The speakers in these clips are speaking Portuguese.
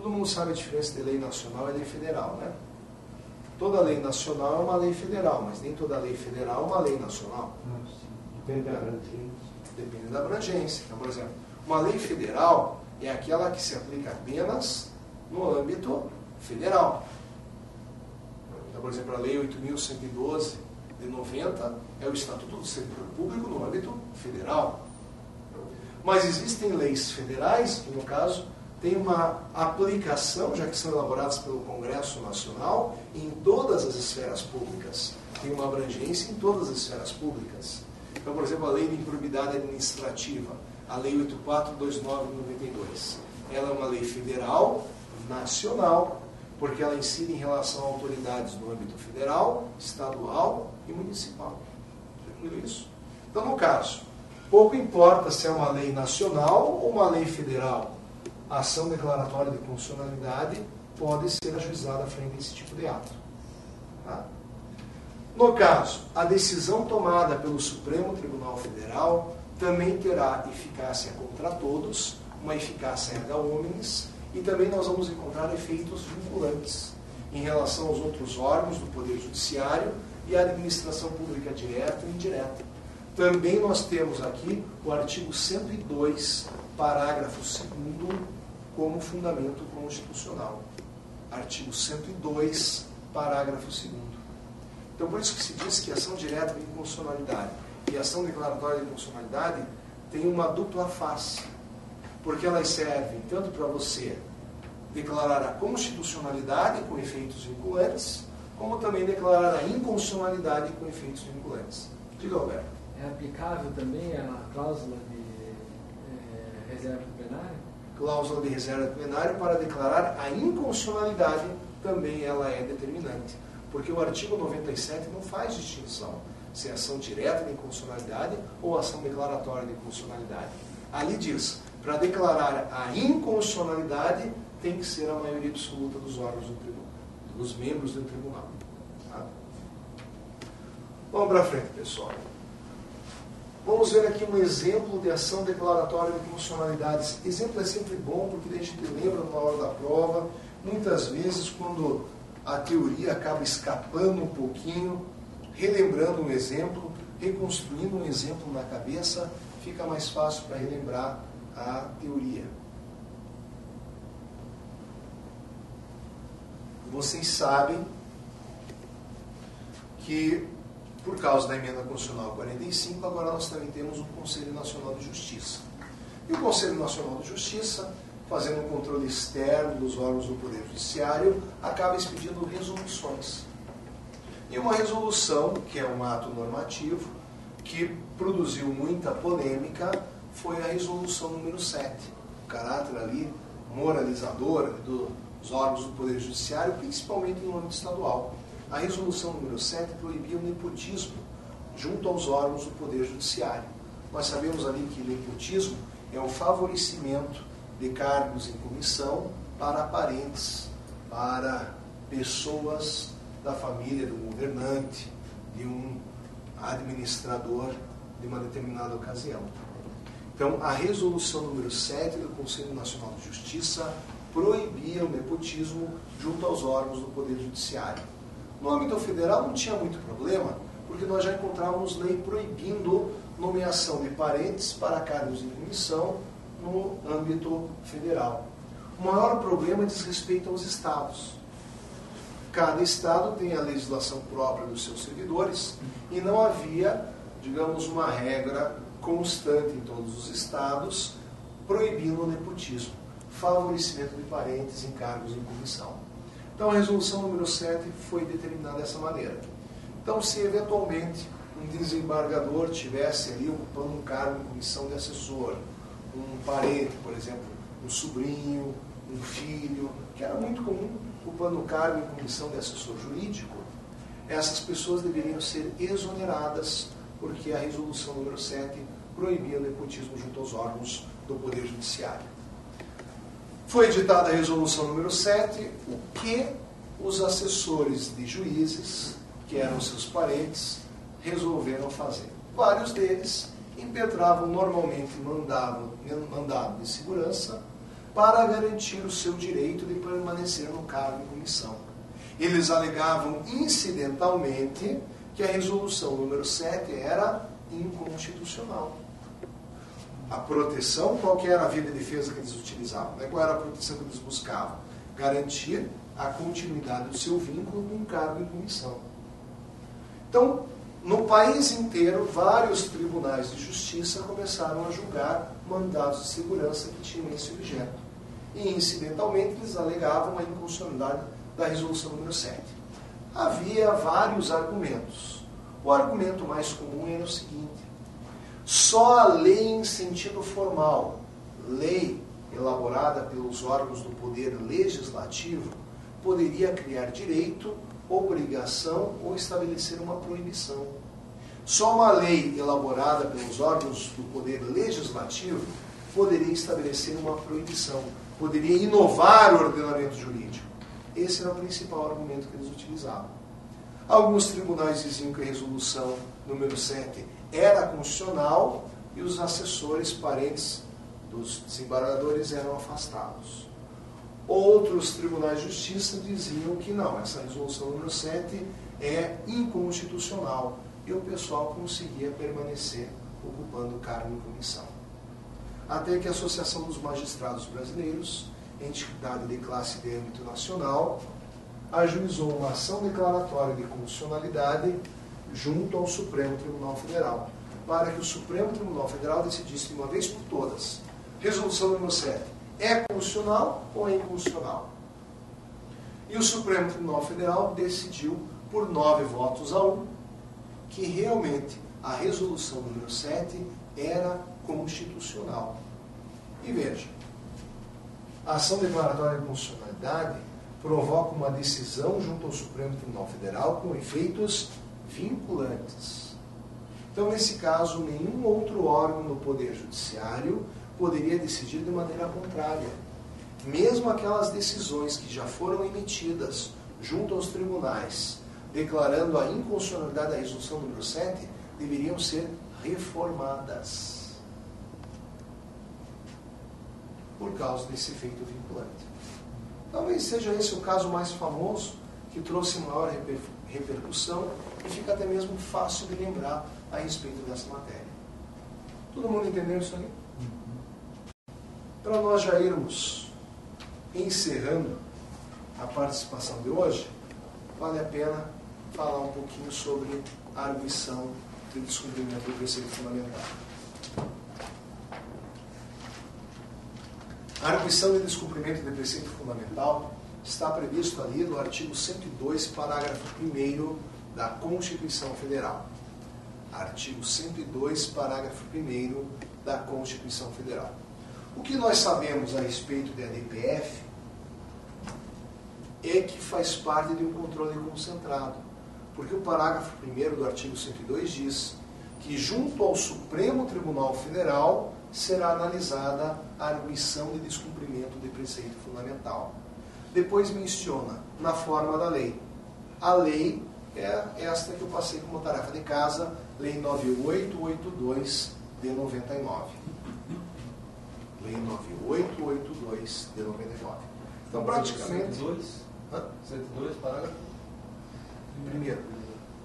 Todo mundo sabe a diferença de lei nacional e lei federal, né? Toda lei nacional é uma lei federal, mas nem toda lei federal é uma lei nacional. Depende da abrangência. Depende da abrangência. Então, por exemplo, uma lei federal é aquela que se aplica apenas no âmbito federal. Então, por exemplo, a Lei 8.112 de 90 é o Estatuto do Servidor Público no âmbito federal. Mas existem leis federais que, no caso, têm uma aplicação, já que são elaboradas pelo Congresso Nacional, em todas as esferas públicas. Tem uma abrangência em todas as esferas públicas. Então, por exemplo, a Lei de Improbidade Administrativa, a Lei 8429/92. Ela é uma lei federal, nacional, porque ela incide em relação a autoridades no âmbito federal, estadual e municipal. Tranquilo isso? Então, no caso, pouco importa se é uma lei nacional ou uma lei federal. A ação declaratória de constitucionalidade pode ser ajuizada frente a esse tipo de ato. Tá? No caso, a decisão tomada pelo Supremo Tribunal Federal também terá eficácia contra todos, uma eficácia erga omnes, e também nós vamos encontrar efeitos vinculantes em relação aos outros órgãos do Poder Judiciário e à administração pública direta e indireta. Também nós temos aqui o artigo 102, parágrafo 2º, como fundamento constitucional. Artigo 102, parágrafo 2º. Então, por isso que se diz que ação direta de inconstitucionalidade e ação declaratória de inconstitucionalidade tem uma dupla face, porque elas servem tanto para você declarar a constitucionalidade com efeitos vinculantes, como também declarar a inconstitucionalidade com efeitos vinculantes. Diga, Alberto. É aplicável também a cláusula de reserva plenária? Cláusula de reserva plenária para declarar a inconstitucionalidade também ela é determinante, porque o artigo 97 não faz distinção se é ação direta de inconstitucionalidade ou ação declaratória de inconstitucionalidade. Ali diz, para declarar a inconstitucionalidade tem que ser a maioria absoluta dos órgãos do tribunal, dos membros do tribunal. Tá? Vamos para frente, pessoal. Vamos ver aqui um exemplo de ação declaratória de inconstitucionalidades. Exemplo é sempre bom, porque a gente lembra na hora da prova, muitas vezes quando a teoria acaba escapando um pouquinho, relembrando um exemplo, reconstruindo um exemplo na cabeça, fica mais fácil para relembrar a teoria. Vocês sabem que, por causa da emenda constitucional 45, agora nós também temos o Conselho Nacional de Justiça. E o Conselho Nacional de Justiça, fazendo um controle externo dos órgãos do Poder Judiciário, acaba expedindo resoluções. E uma resolução, que é um ato normativo, que produziu muita polêmica, foi a resolução número 7. O caráter ali moralizador dos órgãos do Poder Judiciário, principalmente no âmbito estadual. A resolução número 7 proibia o nepotismo junto aos órgãos do Poder Judiciário. Nós sabemos ali que nepotismo é o favorecimento de cargos em comissão para parentes, para pessoas da família do governante, de um administrador de uma determinada ocasião. Então, a resolução número 7 do Conselho Nacional de Justiça proibia o nepotismo junto aos órgãos do Poder Judiciário. No âmbito federal não tinha muito problema, porque nós já encontrávamos lei proibindo nomeação de parentes para cargos em comissão no âmbito federal. O maior problema diz respeito aos estados. Cada estado tem a legislação própria dos seus servidores e não havia, digamos, uma regra constante em todos os estados proibindo o nepotismo, favorecimento de parentes em cargos em comissão. Então a resolução número 7 foi determinada dessa maneira. Então, se eventualmente um desembargador tivesse ali ocupando um cargo em comissão de assessor, um parente, por exemplo, um sobrinho, um filho, que era muito comum ocupando um cargo em comissão de assessor jurídico, essas pessoas deveriam ser exoneradas, porque a resolução número 7 proibia o nepotismo junto aos órgãos do Poder Judiciário. Foi editada a resolução número 7, o que os assessores de juízes, que eram seus parentes, resolveram fazer. Vários deles impetravam normalmente mandado de segurança, para garantir o seu direito de permanecer no cargo em comissão. Eles alegavam incidentalmente que a resolução número 7 era inconstitucional. A proteção, qual que era a via de defesa que eles utilizavam? Qual era a proteção que eles buscavam? Garantir a continuidade do seu vínculo com o cargo em comissão. Então, no país inteiro, vários tribunais de justiça começaram a julgar mandados de segurança que tinham esse objeto. E, incidentalmente, eles alegavam a inconstitucionalidade da resolução número 7. Havia vários argumentos. O argumento mais comum era o seguinte: só a lei em sentido formal, lei elaborada pelos órgãos do poder legislativo, poderia criar direito, obrigação ou estabelecer uma proibição. Só uma lei elaborada pelos órgãos do poder legislativo poderia estabelecer uma proibição, poderia inovar o ordenamento jurídico. Esse era o principal argumento que eles utilizavam. Alguns tribunais diziam que a resolução número 7 era constitucional e os assessores, parentes dos desembargadores, eram afastados. Outros tribunais de justiça diziam que não, essa resolução número 7 é inconstitucional e o pessoal conseguia permanecer ocupando o cargo em comissão. Até que a Associação dos Magistrados Brasileiros, entidade de classe de âmbito nacional, ajuizou uma ação declaratória de constitucionalidade junto ao Supremo Tribunal Federal, para que o Supremo Tribunal Federal decidisse de uma vez por todas: resolução número 7 é constitucional ou é inconstitucional? E o Supremo Tribunal Federal decidiu, por 9 votos a 1, que realmente a resolução número 7 era constitucional. E veja, a ação declaratória de constitucionalidade provoca uma decisão junto ao Supremo Tribunal Federal com efeitos vinculantes. Então, nesse caso, nenhum outro órgão no Poder Judiciário poderia decidir de maneira contrária. Mesmo aquelas decisões que já foram emitidas junto aos tribunais, declarando a inconstitucionalidade da resolução número 7, deveriam ser reformadas por causa desse efeito vinculante. Talvez seja esse o caso mais famoso, que trouxe maior repercussão e fica até mesmo fácil de lembrar a respeito dessa matéria. Todo mundo entendeu isso aí? Para nós já irmos encerrando a participação de hoje, vale a pena falar um pouquinho sobre a arguição de descumprimento do preceito fundamental. A arguição de descumprimento de preceito fundamental está previsto ali no artigo 102, parágrafo 1º da Constituição Federal. Artigo 102, parágrafo 1º da Constituição Federal. O que nós sabemos a respeito da ADPF é que faz parte de um controle concentrado, porque o parágrafo 1º do artigo 102 diz que junto ao Supremo Tribunal Federal será analisada a arguição de descumprimento de preceito fundamental. Depois menciona, na forma da lei. A lei é esta que eu passei como tarefa de casa, Lei 9882 de 99. Lei 9882 de 99. Então, praticamente... 102, parágrafo? Primeiro,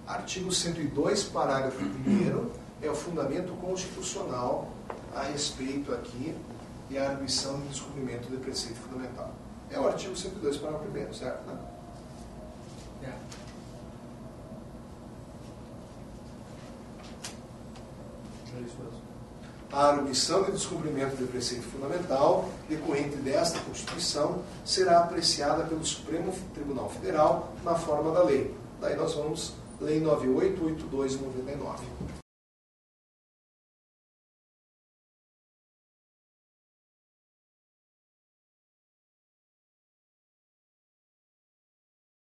artigo 102, parágrafo 1º, é o fundamento constitucional a respeito aqui e a arguição de descumprimento de preceito fundamental. É o artigo 102, parágrafo 1º, certo? Né? É isso mesmo. A arguição de descumprimento de preceito fundamental, decorrente desta Constituição, será apreciada pelo Supremo Tribunal Federal na forma da lei. Daí nós vamos, Lei 9882 de 99.